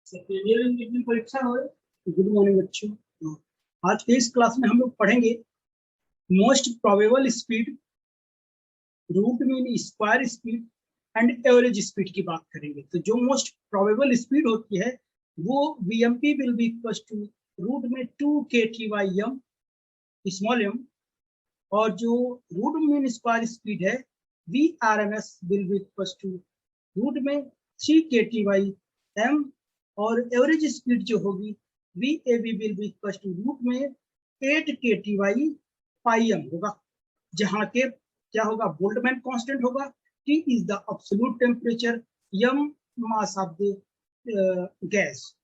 परीक्षा हो। Good morning बच्चों। आज के इस क्लास में हम लोग पढ़ेंगे most probable speed, root mean, square speed and average speed की बात करेंगे। तो जो मोस्ट प्रोबेबल स्पीड होती है वो VMP will be equal to root में 2KT/m स्मॉल m, और जो रूट मीन स्क्वायर स्पीड है VRMS will be equal to root में 3KT/m, और एवरेज स्पीड जो होगी VAB will be equal to root में 8KT/m होगा, जहाँ के क्या होगा, बोल्टमैन कांस्टेंट होगा, T is the absolute temperature, M mass of the gas.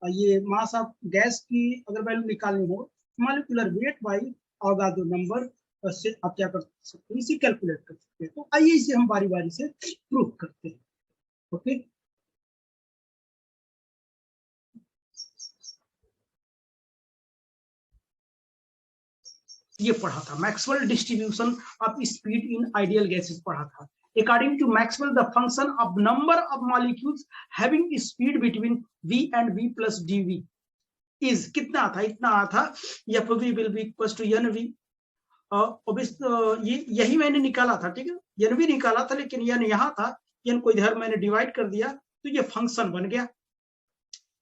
ये मास ऑफ गैस की अगर वैल्यू निकालनी हो, molecular weight by Avogadro number से आप क्या कर सकते हैं, इसे कैलकुलेट कर सकते हैं। तो आइए इसे हम बारी बारी से प्रूव करते हैं। ओके, ये पढ़ा था Maxwell distribution of speed in ideal gases पढ़ा था। According to Maxwell, the function of number of molecules having speed between v and v plus dv is कितना था, इतना था, FV will be equals to NV। ये यही मैंने निकाला था, ठीक है, NV निकाला था, लेकिन N यहाँ था, N को इधर मैंने डिवाइड कर दिया तो ये फंक्शन बन गया।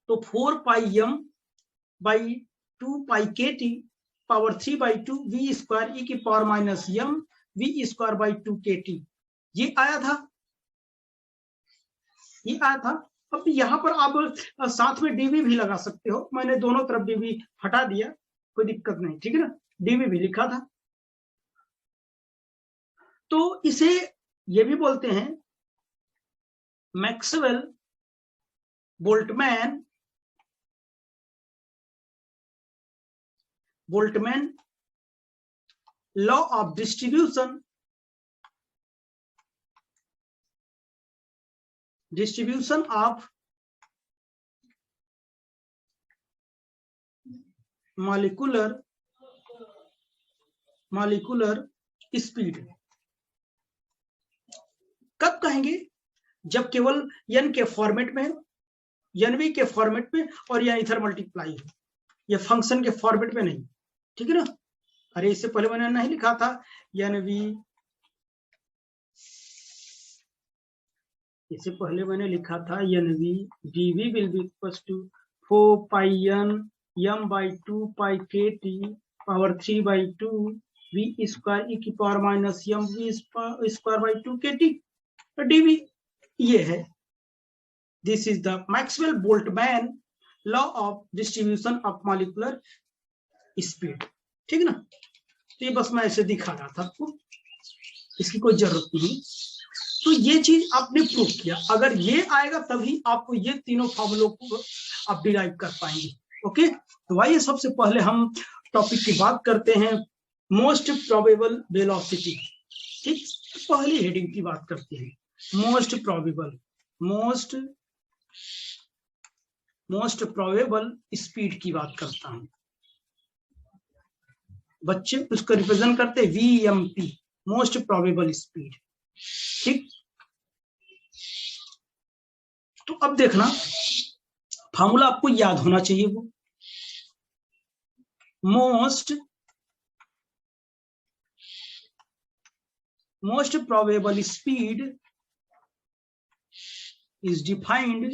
तो 4πm by 2πkt power 3/2 v square e की power minus m v square by 2kt, ये आया था, ये आया था। अब यहाँ पर आप साथ में dv भी लगा सकते हो, मैंने दोनों तरफ dv हटा दिया, कोई दिक्कत नहीं, ठीक है ना, dv भी लिखा था। तो इसे ये भी बोलते हैं Maxwell Boltzmann law of distribution of molecular speed. कब कहेंगे, जब केवल n के फॉर्मेट में, NV के फॉर्मेट में, और या इधर मल्टीप्लाई हो, ये फंक्शन के फॉर्मेट में नहीं, ठीक है ना। अरे इससे पहले मैंने नहीं लिखा था NV, इससे पहले मैंने लिखा था NV dV will be equal to 4πn m by 2πkt power 3/2 v square e की power minus m v square by 2kt dV, ये है। This is the Maxwell Boltzmann law of distribution of molecular speed, ठीक है ना। तो ये बस मैं ऐसे दिखा रहा था आपको, इसकी कोई जरूरत नहीं। तो ये चीज आपने प्रूव किया, अगर ये आएगा तभी आपको ये तीनों फॉर्मूलों को आप डिराइव कर पाएंगे। ओके, तो आइए सबसे पहले हम टॉपिक की बात करते हैं, मोस्ट प्रोबेबल वेलोसिटी। ठीक, पहली हेडिंग की बात करते हैं, मोस्ट प्रोबेबल स्पीड की बात करता हूं। बच्चे उसको रिप्रेजेंट करते हैं VMP, मोस्ट प्रोबेबल स्पीड। ठीक, तो अब देखना, फॉर्मूला आपको याद होना चाहिए, वो most probable speed is defined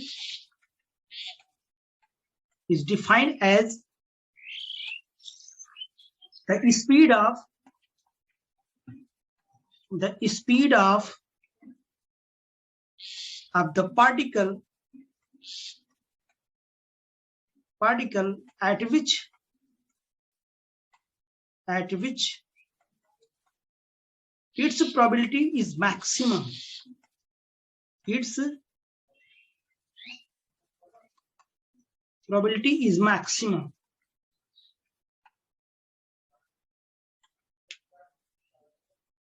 as the speed of the particle at which its probability is maximum. Its probability is maximum.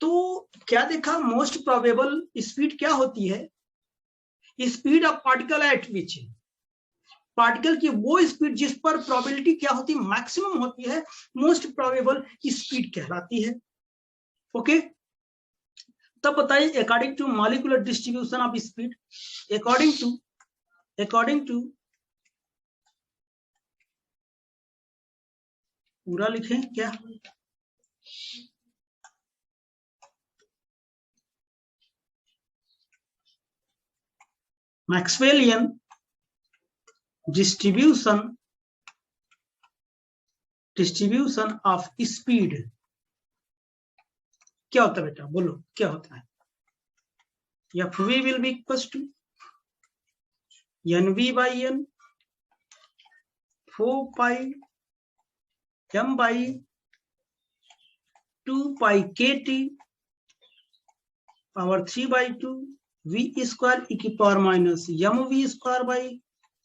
तो क्या देखा, मोस्ट प्रोबेबल स्पीड क्या होती है, speed of particle at which, particle की वो स्पीड जिस पर प्रोबेबिलिटी क्या होती है, मैक्सिमम होती है, मोस्ट प्रोबेबल स्पीड कहलाती है। ओके, तब बताइए according to molecular distribution of speed, according to according to, पूरा लिखें क्या, मैक्सवेलियन डिस्ट्रीब्यूशन ऑफ स्पीड क्या होता है बेटा, बोलो क्या होता है? F V will be equal to N V by N 4 pi M by 2 pi के T power 3 by 2 V square e की power minus M we square by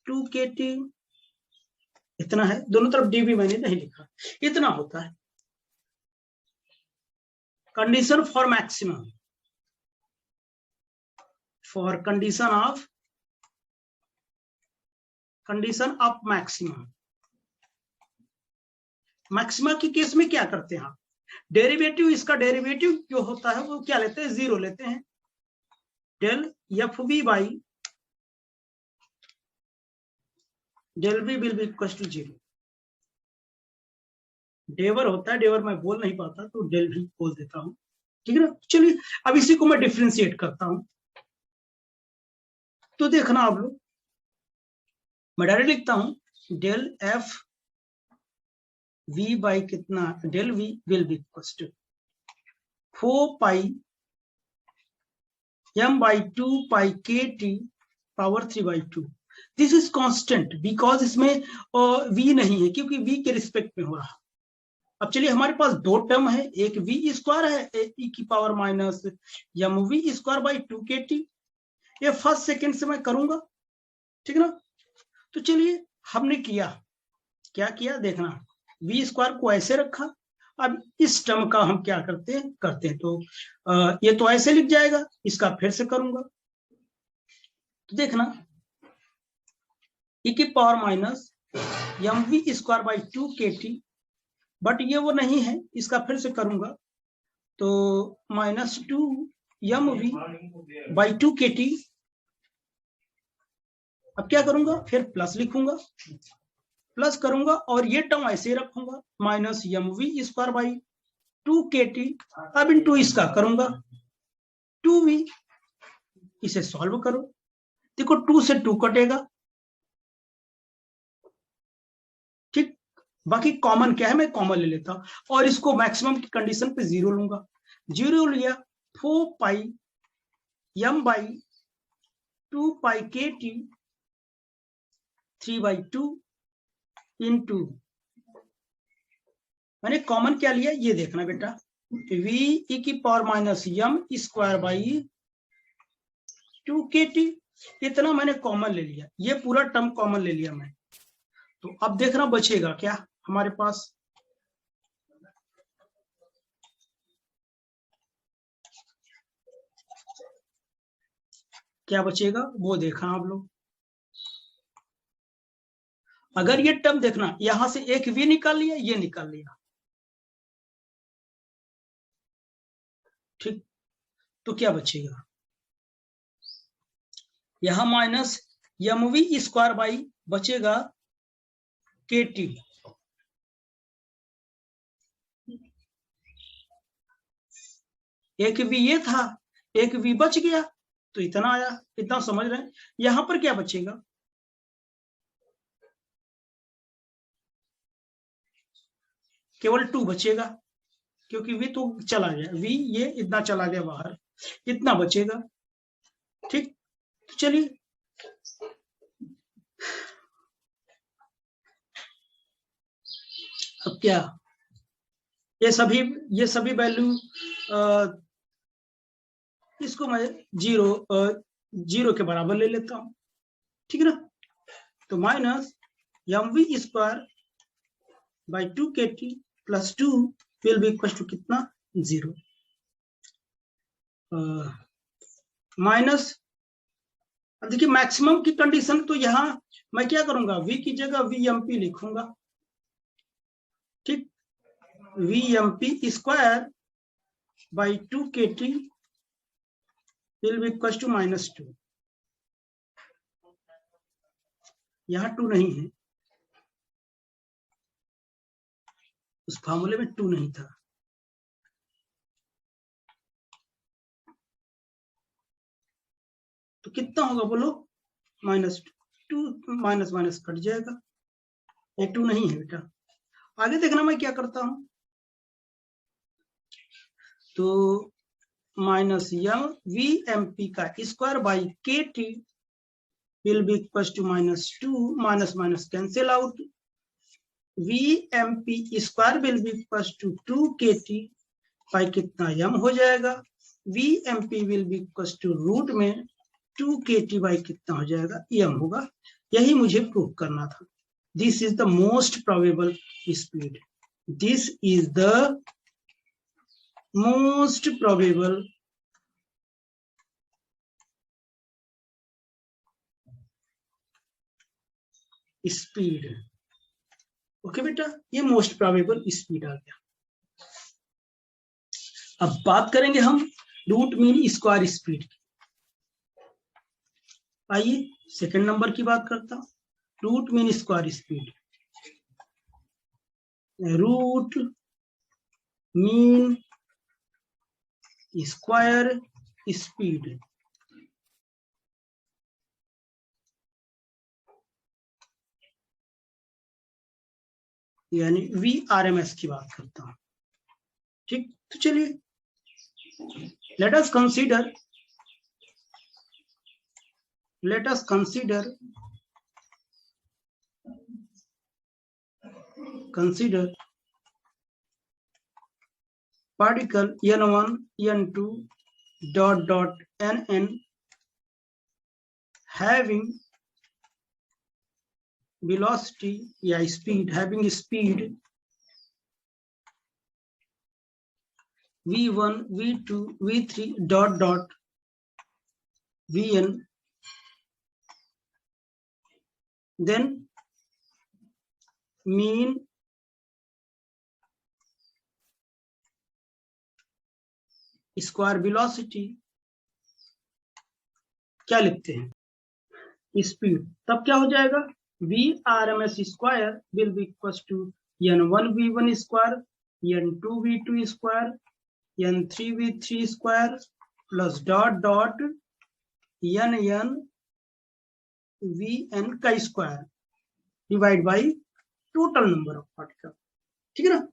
2 के टी। इतना है, दोनों तरफ डी भी मैंने नहीं लिखा, इतना होता है। Condition for maximum, for condition of maxima के केस में क्या करते हैं आप, डेरिवेटिव, इसका डेरिवेटिव जो होता है वो क्या लेते हैं, 0 लेते हैं। Del f b by del b will be equal to 0। डेवर होता है, डेवर मैं बोल नहीं पाता तो डेल भी बोल देता हूं, ठीक है ना। चलिए अब इसी को मैं डिफ्रेंशिएट करता हूं, तो देखना आप लोग, मैं डायरेक्ट लिखता हूं डेल एफ वी बाई कितना, del v will be equal to 4 pi M by 2 pi के T power 3 by 2। This is constant because इसमें वी नहीं है, क्योंकि वी के रिस्पेक्ट में हो रहा। अब चलिए हमारे पास दो टर्म है, एक वी स्क्वायर है, एक ई की power minus M we square by 2 के टी। ये फर्स्ट सेकेंड से मैं करूंगा, ठीक है ना। तो चलिए हमने किया, क्या किया देखना, वी स्क्वायर को ऐसे रखा। अब इस टर्म का हम क्या करते हैं तो ये तो ऐसे लिख जाएगा, इसका फिर से करूंगा तो देखना ई की power minus M we square by 2 के टी, बट ये वो नहीं है, इसका फिर से करूंगा तो माइनस 2 एम वी बाई 2 के टी। अब क्या करूंगा, फिर प्लस लिखूंगा, प्लस करूंगा और ये टर्म ऐसे रखूंगा, minus M we square by 2 के टी। अब इंटू इसका करूंगा 2v, इसे सॉल्व करो, देखो 2 से 2 कटेगा, ठीक। बाकी कॉमन क्या है, मैं कॉमन ले लेता हूं और इसको मैक्सिमम की कंडीशन पे 0 लूंगा। 0 लिया, 4 पाई एम बाई 2 पाई के टी 3 बाई 2 इंटू, मैंने कॉमन क्या लिया ये देखना बेटा, v ई की power minus m square by 2 के टी। इतना मैंने कॉमन ले लिया, ये पूरा टर्म कॉमन ले लिया मैं। तो अब देखना बचेगा क्या हमारे पास, क्या बचेगा वो देखना आप लोग। अगर ये टर्म देखना, यहां से एक v निकाल लिया, ये निकाल लिया, ठीक। तो क्या बचेगा, यहां minus M we square by बचेगा के टी। एक v ये था, एक v बच गया तो इतना आया, इतना समझ रहे हैं। यहां पर क्या बचेगा, केवल 2 बचेगा, क्योंकि v तो चला गया, v ये इतना चला गया बाहर, इतना बचेगा, ठीक। तो चलिए अब क्या, ये सभी वैल्यू इसको मैं 0 के बराबर ले लेता हूं, ठीक है ना। तो minus M we square by 2 के t plus 2 will be equal to कितना, 0। माइनस, अब देखिए मैक्सिमम की कंडीशन, तो यहां मैं क्या करूंगा, v की जगह वी एम पी लिखूंगा, ठीक। V m p square by 2 के t will be equal to -2। यहाँ 2 नहीं है, उस फार्मूले में 2 नहीं था। तो कितना होगा बोलो, -2, माइनस माइनस कट जाएगा, ये 2 नहीं है बेटा। आगे देखना मैं क्या करता हूं, तो minus m v m p का square by k t will be equal to -2, minus minus cancel out, v m p square will be equal to 2 के टी बाई कितना यम हो जाएगा, v m p will be equal to root में 2 के t by कितना हो जाएगा, यम होगा। यही मुझे प्रूव करना था। This is the most probable speed, this is the most probable speed. Okay बेटा, ये मोस्ट प्रोबेबल स्पीड आ गया। अब बात करेंगे हम रूट मीन स्क्वायर स्पीड की। आइए सेकंड नंबर की बात करता हूं, root mean square speed. Root mean square speed, यानी VRMS की बात करता हूं। ठीक, तो चलिए let us consider particle n1 n2 nn having velocity या speed, having speed v1 v2 v3 vn, then mean square velocity क्या लिखते हैं, स्पीड, तब क्या हो जाएगा, VRMS square will be equal to n1 v1 square n2 v2 square n3 v3 square plus dot dot nn vn का square divide by total number of particle. ठीक है ना,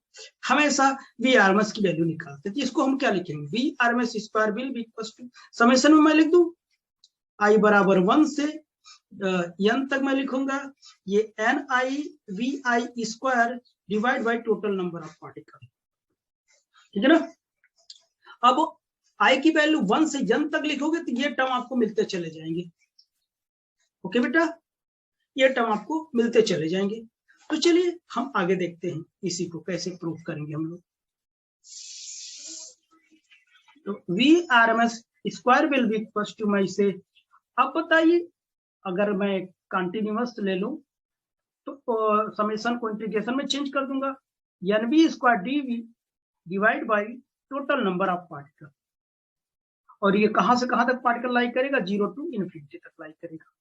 हमेशा VRMS की वैल्यू निकालते हैं, तो इसको हम क्या लिखेंगे, VRMS square will be equal to, summation में मैं लिख दूं i बराबर 1 से n तक मैं लिखूंगा, ये NI VI square divide by total number of particle. ठीक है ना, अब i की वैल्यू 1 से n तक लिखोगे तो ये टर्म आपको मिलते चले जाएंगे। ओके बेटा, ये टर्म आपको मिलते चले जाएंगे। तो चलिए हम आगे देखते हैं इसी को कैसे प्रूव करेंगे हम लोग। तो VRMS square will be equal to, मैं इसे, अब बताइए अगर मैं कंटिन्यूअस ले लूं तो समेशन को इंटीग्रेशन में चेंज कर दूंगा, NV square DV divide by total number of particle, और ये कहां से कहां तक पार्टिकल लाई करेगा, 0 to इन्फिनिटी तक लाई करेगा।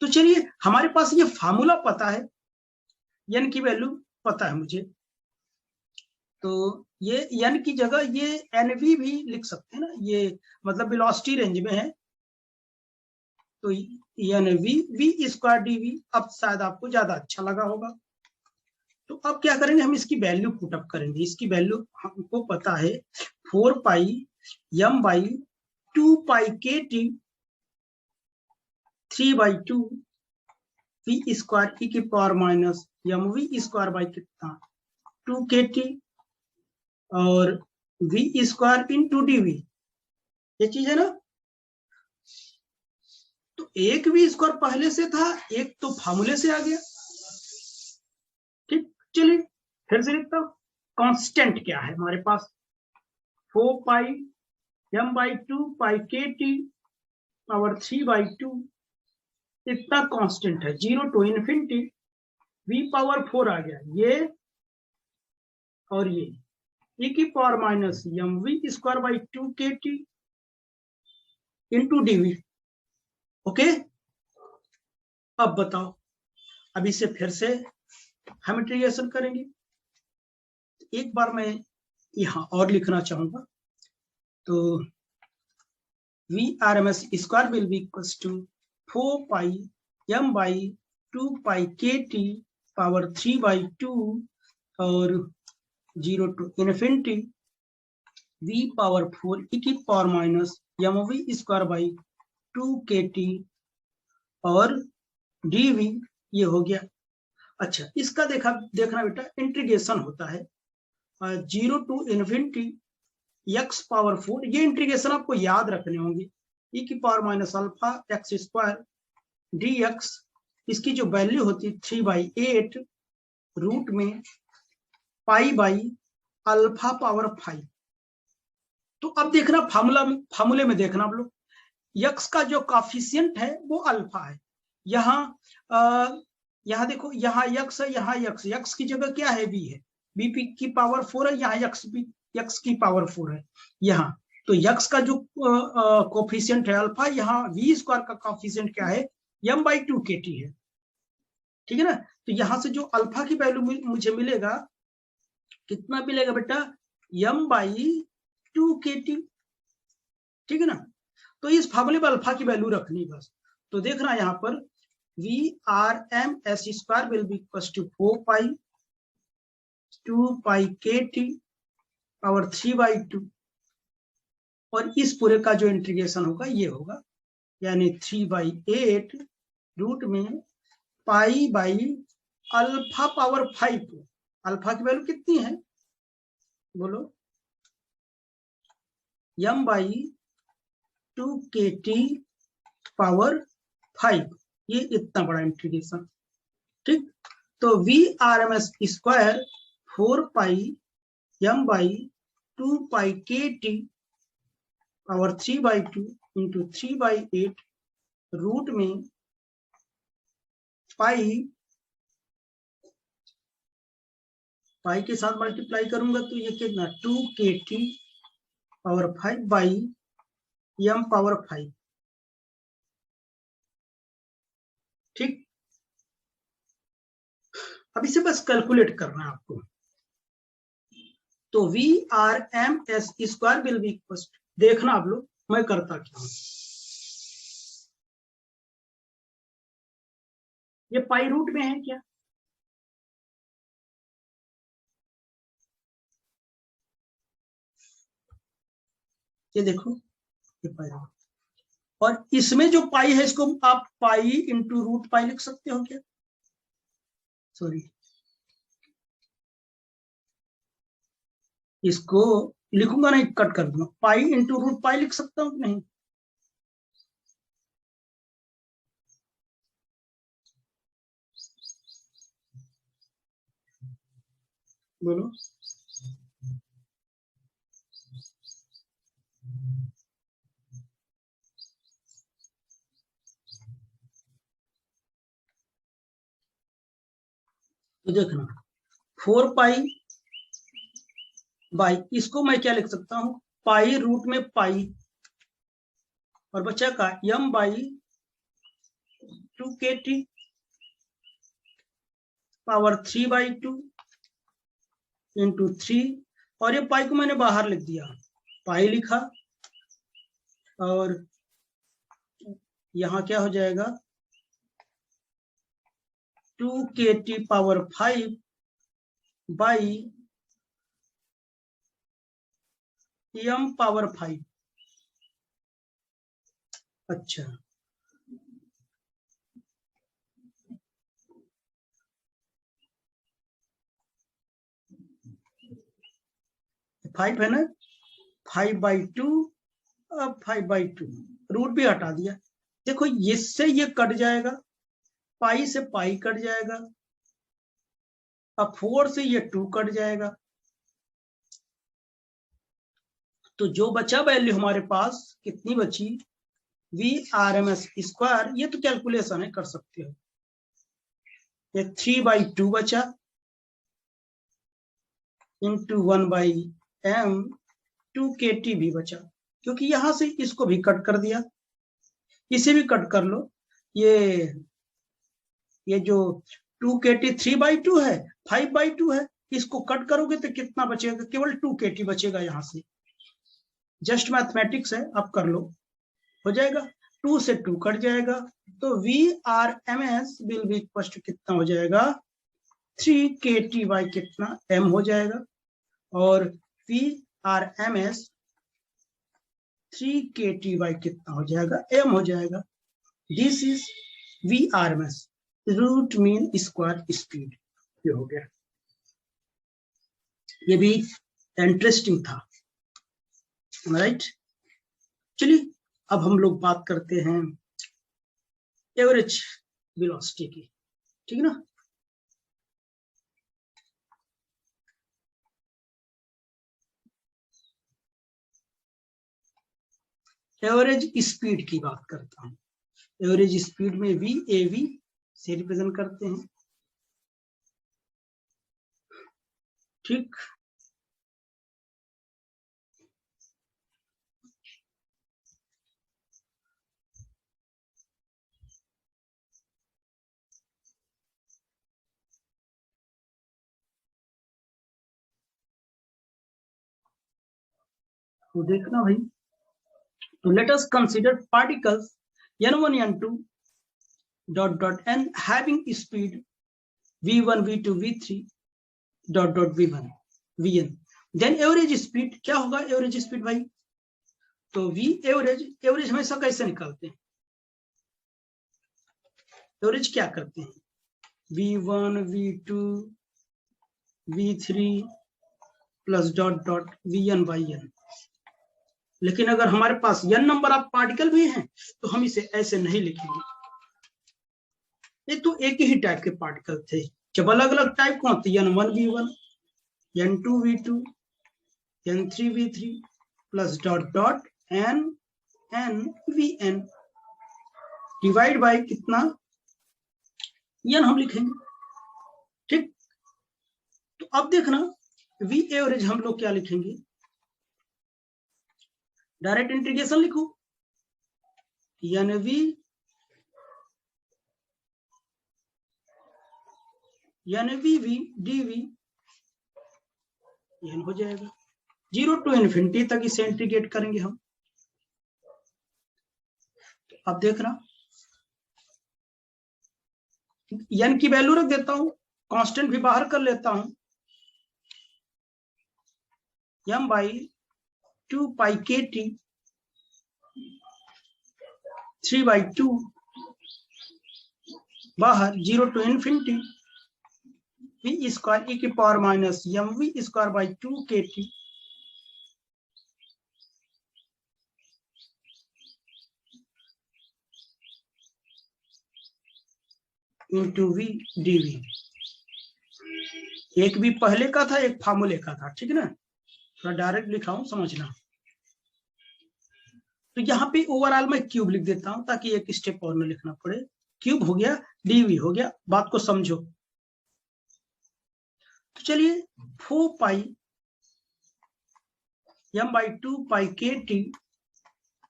तो चलिए हमारे पास ये फार्मूला पता है, n की वैल्यू पता है मुझे, तो ये n की जगह ये NV भी लिख सकते हैं ना, ये मतलब वेलोसिटी रेंज में है, तो NV V स्क्वायर DV, अब शायद आपको ज्यादा अच्छा लगा होगा। तो अब क्या करेंगे, हम इसकी वैल्यू पुट अप करेंगे। इसकी वैल्यू हमको पता है 4 pi m by 2 pi KT 3/2 V square e की power minus mv square by कितना 2 KT और V स्क्वायर इंटू DV, ये चीज है ना। तो एक V स्क्वायर पहले से था, एक तो फार्मूले से आ गया। ठीक, चलिए फिर से लिखता हूं, कांस्टेंट क्या है हमारे पास, 4 pi m by 2 pi KT power 3/2, इतना कांस्टेंट है, 0 to इन्फिनिटी V पावर 4 आ गया, ये और ये e की power minus mv square by 2 KT into DV। Okay, अब बताओ अब इसे फिर से हम इंटीग्रेशन करेंगे। एक बार मैं यहाँ और लिखना चाहूंगा, तो VRMS square will be equals to 4 pi m by 2 pi KT power 3/2 और 0 to infinity v power 4 e की power minus mv square by 2 KT और dv, ये हो गया। अच्छा, इसका देखना बेटा, इंटीग्रेशन होता है 0 to इन्फिनिटी x पावर 4, ये इंटीग्रेशन आपको याद रखने होंगे, e की power minus alpha x square dx, इसकी जो वैल्यू होती है 3/8 रूट में पाई बाई अल्फा पावर 5। तो अब देखना फार्मूले में देखना आप लोग, x का जो कॉफिशिएंट है वो अल्फा है। यहाँ देखो, यहाँ x है, यहाँ x की जगह क्या है, v है, v की पावर 4 है, यहाँ x की पावर 4 है यहाँ। तो x का जो कोफिशिएंट है अल्फा, यहाँ v स्क्वायर का कोफिशिएंट क्या है, m/2 KT है, ठीक है ना। तो यहाँ से जो अल्फा की वैल्यू मुझे मिलेगा, कितना मिलेगा बेटा, m/2 KT, ठीक है ना। तो इस फार्मूले में अल्फा की वैल्यू रखनी बस। तो देखना यहाँ पर VRMS square will be equal to 4 pi 2 pi KT power 3/2, और इस पूरे का जो इंटीग्रेशन होगा ये होगा, यानी 3/8 रूट में pi by alpha power 5। Alpha की वैल्यू कितनी है बोलो, m/2 KT पावर 5, ये इतना बड़ा इंटीग्रेशन, ठीक। तो VRMS स्क्वायर 4 पाई m/2 पाई KT पावर 3/2 इंटू 3/8 रूट में पाई के साथ मल्टीप्लाई करूंगा तो ये कितना, 2 KT power 5 by m power 5, ठीक। अब इसे बस कैलकुलेट करना है आपको। तो VRMS square will be equal, देखना आप लोग मैं करता क्या हूं, ये पाई रूट में है क्या, ये देखो, ये पाई रूट, और इसमें जो पाई है इसको आप पाई इंटू रूट पाई लिख सकते हो क्या, सॉरी इसको लिखूंगा नहीं, कट कर दूंगा, पाई इंटू रूट पाई लिख सकता हूं नहीं, बोलो। तो देखना 4 पाई बाई, इसको मैं क्या लिख सकता हूं, पाई रूट में पाई, और बचा का m/2 KT पावर 3/2 इंटू 3, और ये पाई को मैंने बाहर लिख दिया, पाई लिखा, और यहाँ क्या हो जाएगा 2 KT power 5 by m power 5। अच्छा, फाइव है ना, 5/2, अब 5/2 रूट भी हटा दिया, देखो इससे ये कट जाएगा, पाई से पाई कट जाएगा, अब 4 से ये 2 कट जाएगा, तो जो बचा वैल्यू हमारे पास कितनी बची, VRMS स्क्वायर, ये तो कैलकुलेशन है, कर सकते हो, ये 3/2 बचा इंटू 1/m 2 KT भी बचा, क्योंकि यहां से इसको भी कट कर दिया, इसे भी कट कर लो, ये ये जो 2kT 3/2 है, 5/2 है, इसको कट करोगे तो कितना बचेगा? केवल 2kT बचेगा यहाँ से। जस्ट मैथमेटिक्स है, आप कर लो, हो जाएगा। 2 से 2 कट जाएगा, तो VRMS will be equal to कितना हो जाएगा? 3kT बाई कितना m हो जाएगा, और VRMS 3kT बाई कितना हो जाएगा? m हो जाएगा। This is VRMS, root mean square speed. ये हो गया, ये भी इंटरेस्टिंग था, राइट। चलिए अब हम लोग बात करते हैं एवरेज वेलोसिटी की, ठीक है ना। एवरेज स्पीड की बात करता हूं। एवरेज स्पीड में VAV से रिप्रेजेंट करते हैं, ठीक। तो देखना भाई, तो let us consider particles n1 n2 dot dot n having speed v1 v2 v3 dot dot v1 vn, then average speed क्या होगा? एवरेज स्पीड भाई, तो v एवरेज हमेशा कैसे निकालते हैं? एवरेज क्या करते हैं? v1 v2 v3 plus dot dot vn by n। लेकिन अगर हमारे पास n नंबर ऑफ पार्टिकल भी हैं तो हम इसे ऐसे नहीं लिखेंगे। ये तो एक ही टाइप के पार्टिकल थे, जब अलग अलग टाइप कौन थे? n1 v1 n2 v2 n3 v3 plus dot dot n vn divide by कितना? n हम लिखेंगे, ठीक। तो अब देखना, v एवरेज हम लोग क्या लिखेंगे? डायरेक्ट इंटीग्रेशन लिखो, NV NVV DV n हो जाएगा। 0 to इन्फिनिटी तक इसे इंटीग्रेट करेंगे हम। अब देखना, n की वैल्यू रख देता हूं, कांस्टेंट भी बाहर कर लेता हूं, m बाई 2 पाई KT 3/2 बाहर, 0 to infinity v square e की power minus mv square by 2 KT into v dv। एक भी पहले का था, एक फार्मूले का था, ठीक है ना। थोड़ा डायरेक्ट लिखा हूं, समझना। तो यहाँ पे ओवरऑल मैं क्यूब लिख देता हूं ताकि एक स्टेप और न लिखना पड़े। क्यूब हो गया, dv हो गया, बात को समझो। तो चलिए 4 pi m by 2 pi KT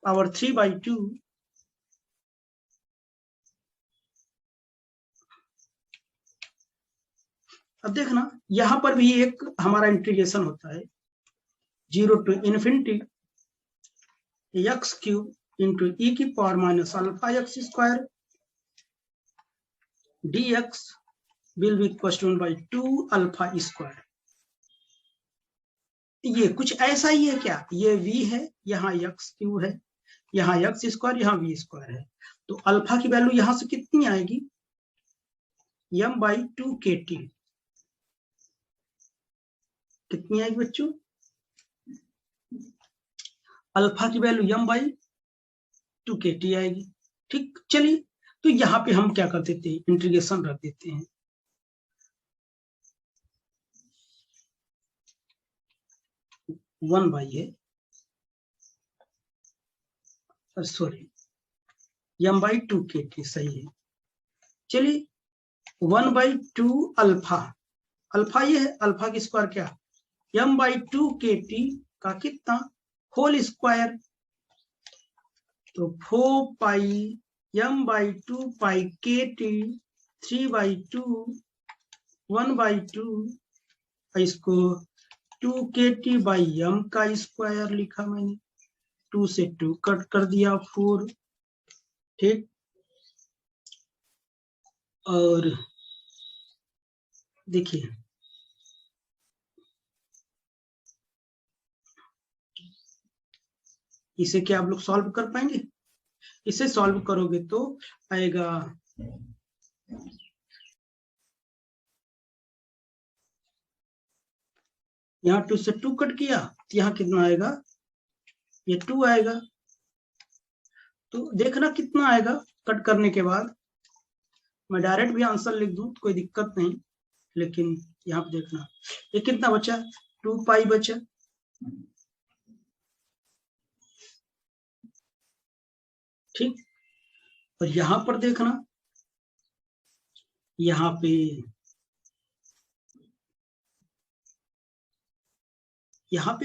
power 3/2 अब देखना, यहां पर भी एक हमारा इंटीग्रेशन होता है, 0 to infinity x cube into e की power minus alpha x square dx will be equal to 1/2 alpha square. ये कुछ ऐसा ही है क्या? ये v है, यहाँ x क्यूब है, यहाँ x स्क्वायर, यहाँ v स्क्वायर है। तो अल्फा की वैल्यू यहां से कितनी आएगी? m बाई 2 KT कितनी आएगी बच्चों? अल्फा की वैल्यू m बाई 2 KT आएगी, ठीक। चलिए, तो यहाँ पे हम क्या कर देते हैं? इंटीग्रेशन रख देते हैं। वन बाई है, सॉरी m बाई 2 KT सही है। चलिए 1/2 अल्फा, अल्फा ये है, अल्फा की स्क्वायर क्या? m बाई 2 KT का कितना? होल स्क्वायर, तो 4 pi m by 2 pi KT 3/2 1/2, इसको 2kT/m का स्क्वायर लिखा मैंने, 2 से 2 कट कर दिया 4, ठीक। और देखिए इसे क्या आप लोग सॉल्व कर पाएंगे? इसे सॉल्व करोगे तो आएगा यहाँ 2 से 2 कट किया, यहाँ कितना आएगा? ये 2 आएगा। तो देखना कितना आएगा कट करने के बाद। मैं डायरेक्ट भी आंसर लिख दूं तो कोई दिक्कत नहीं, लेकिन यहाँ पे देखना ये कितना बचा, 2 पाई बचा। ठीक, और यहाँ पर देखना, यहाँ पे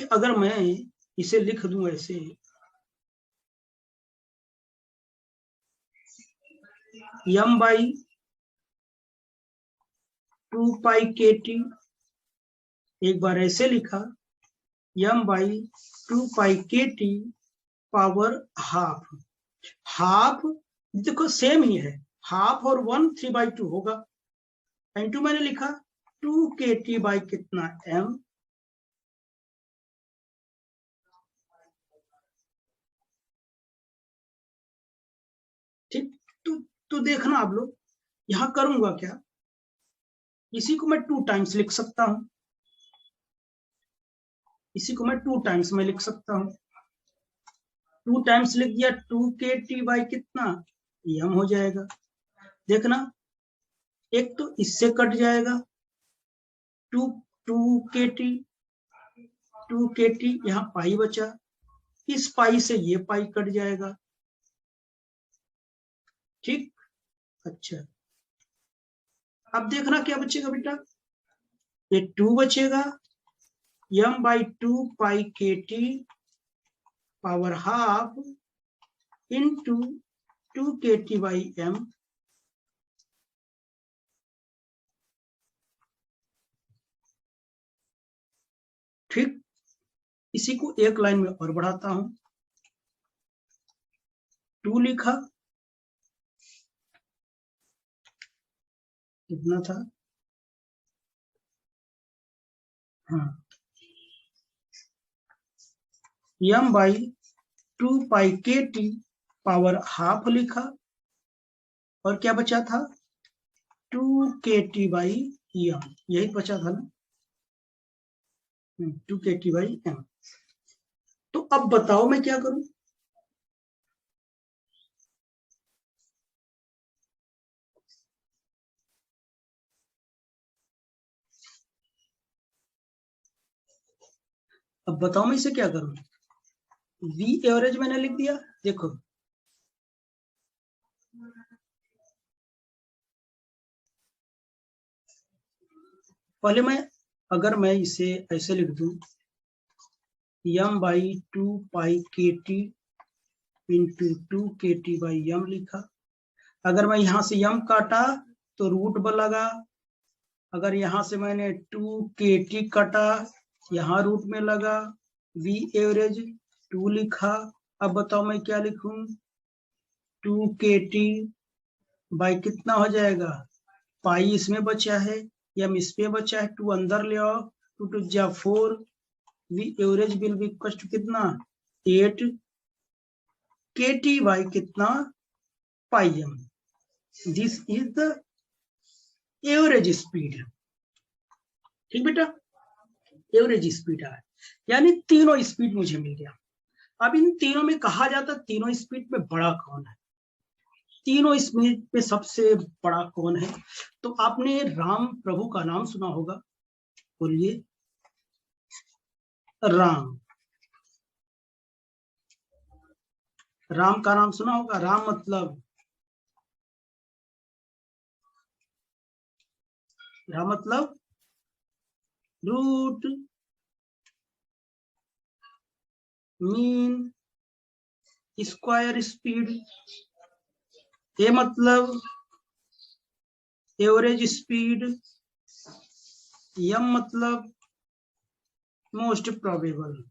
अगर मैं इसे लिख दूं ऐसे, m/2π/kT, एक बार ऐसे लिखा m/2π/kT पावर हाफ। हाफ देखो सेम ही है, हाफ और 1 3/2 होगा। इनटू मैंने लिखा 2kT बाई कितना m, ठीक। तो देखना आप लोग, यहां करूंगा क्या, इसी को मैं 2 टाइम्स लिख सकता हूं, इसी को मैं 2 टाइम्स में लिख सकता हूं। 2 टाइम्स लिख दिया, 2kT बाई कितना m हो जाएगा। देखना एक तो इससे कट जाएगा 2kT, 2kT, यहाँ पाई बचा, इस पाई से ये पाई कट जाएगा, ठीक। अच्छा, अब देखना क्या बचेगा बेटा, ये 2 बचेगा, m/2π/kT power half into 2kT/m, ठीक। इसी को एक लाइन में और बढ़ाता हूं, 2 लिखा, कितना था, हाँ, m/2π/kT पावर हाफ लिखा, और क्या बचा था, 2kT/m, यही बचा था ना, 2kT/m। तो अब बताओ मैं क्या करूं, अब बताओ मैं इसे क्या करूं। V एवरेज मैंने लिख दिया, देखो पहले अगर मैं इसे ऐसे लिख दूं, m/2π/kT इंटू 2kT/m लिखा। अगर मैं यहां से m काटा तो रूट लगा, अगर यहां से मैंने 2kT काटा, यहाँ रूट में लगा, V एवरेज 2 लिखा। अब बताओ मैं क्या लिखूं, 2kT बाई कितना हो जाएगा, पाई इसमें बचा है, m इसमें बचा है, 2 अंदर ले आओ, 2 2 जा 4, V average will be equal to कितना, 8 kT बाई कितना, pi m। This is the average speed, ठीक बेटा, एवरेज स्पीड है, यानी तीनों स्पीड मुझे मिल गया। अब इन तीनों में कहा जाता है तीनों स्पीड में बड़ा कौन है, तीनों स्पीड में सबसे बड़ा कौन है। तो आपने राम प्रभु का नाम सुना होगा, बोलिए, राम, राम का नाम सुना होगा, राम मतलब, राम मतलब रूट मीन स्क्वायर स्पीड, ए मतलब एवरेज स्पीड, m मतलब मोस्ट प्रोबेबल,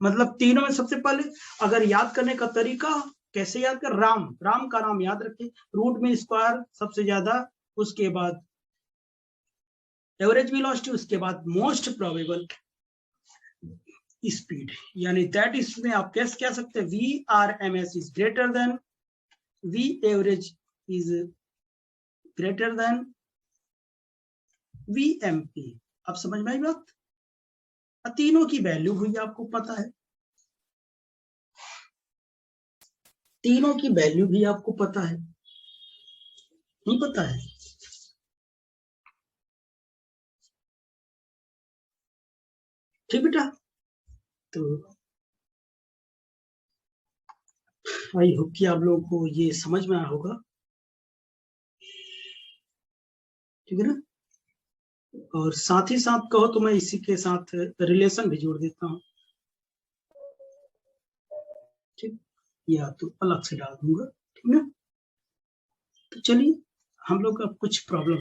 मतलब तीनों में सबसे पहले अगर याद करने का तरीका कैसे याद कर, राम का नाम याद रखें, रूट में स्क्वायर सबसे ज्यादा, उसके बाद एवरेज वेलोसिटी, उसके बाद मोस्ट प्रोबेबल स्पीड, यानी दैट इसमें आप कैसे कह सकते हैं VRMS is greater than V average is greater than VMP। अब समझ में आई बात? तीनों की वैल्यू हुई आपको पता है, तीनों की वैल्यू भी आपको पता है, नहीं पता है? ठीक बेटा, तो आई होप कि आप लोगों को ये समझ में आया होगा, ठीक है ना? और साथ ही साथ कहो तो मैं इसी के साथ रिलेशन भी जोड़ देता हूँ, ठीक, या तो अलग से डाल दूंगा, ठीक ना? तो चलिए हम लोग का कुछ प्रॉब्लम